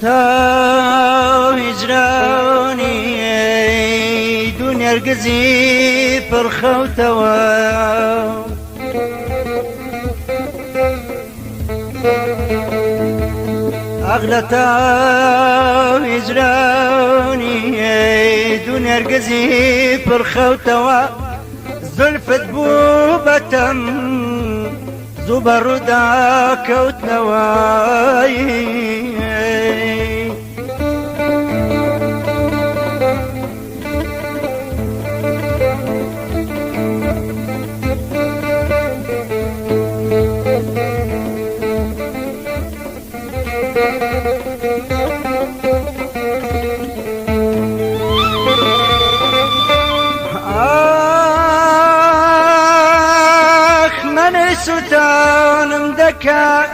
تا هجرانی دنیا گزی پرخوتوا أغلتا هجراني دنيا رقزي برخوتوا زلفت بوبتم زبر دا كوتنواي ستان دكا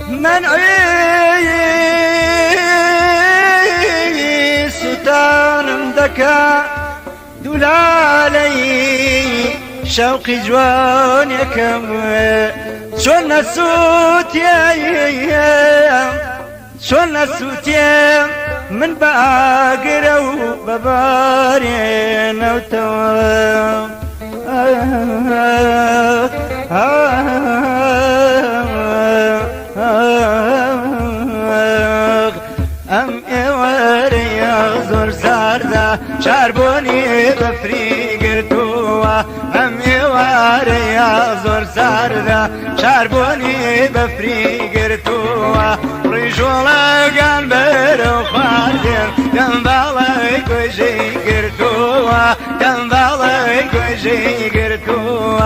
من ستان دكا دولالي شوقي جوان يكم شون السوت يا شون السوت يا من باقر وببارين وتوام أم إوري زور ساردا شاربوني بفري قرتوا أم إوري زور ساردا شاربوني بفري قرتوا رجولا كان برو خاطر كان بالك وجي قرتوا كان بالك وجي قرتوا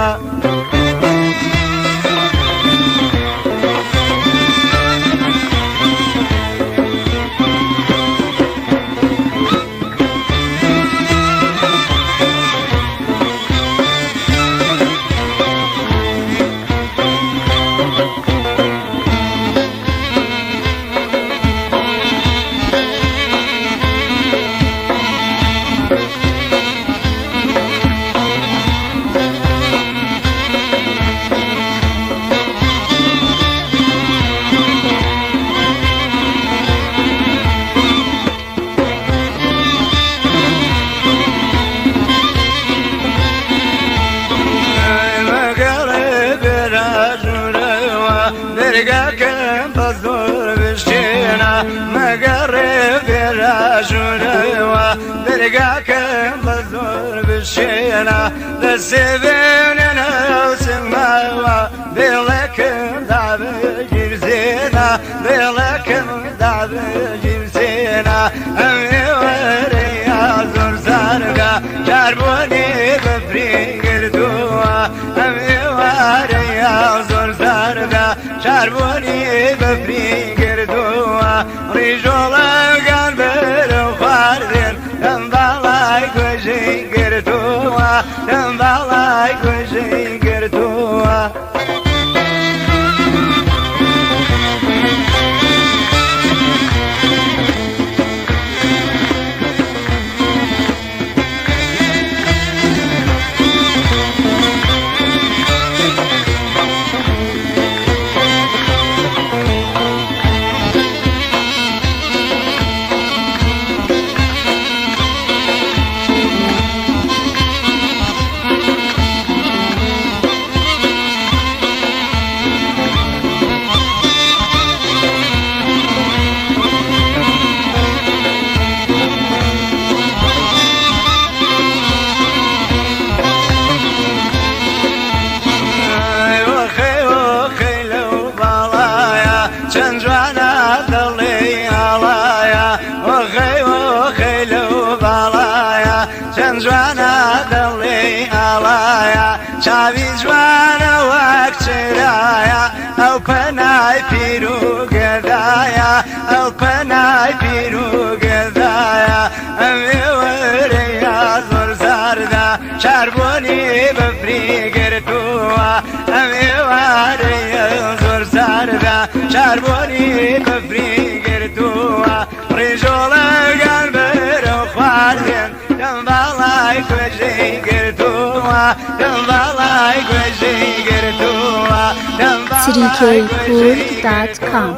برقاكم بزور بشتينا مقرب الرجل برقاكم بزور بشتينا للسبيننا وسماوا بلكم دعب جرزينا بلكم دعب جرزينا أمي وريا زور زرقا جربوني بفري قردوا أمي وريا زور زرقا شاربوني بفري قردوا رجولا كان برو خاردين تنبالايك وجي قردوا تنبالايك وجي قردوا جوانا دلي علايا شابي جوانا وكترايا او بناي بيرو قدايا او بناي بيرو قدايا امي وريا زور زاردا شاربوني بفري قرتوا امي وريا زور زاردا شاربوني بفري قرتوا رجولا قلبي روخوارين تنبالايك وجي قرتوا تنبالايك وجي قرتوا dkkurd.com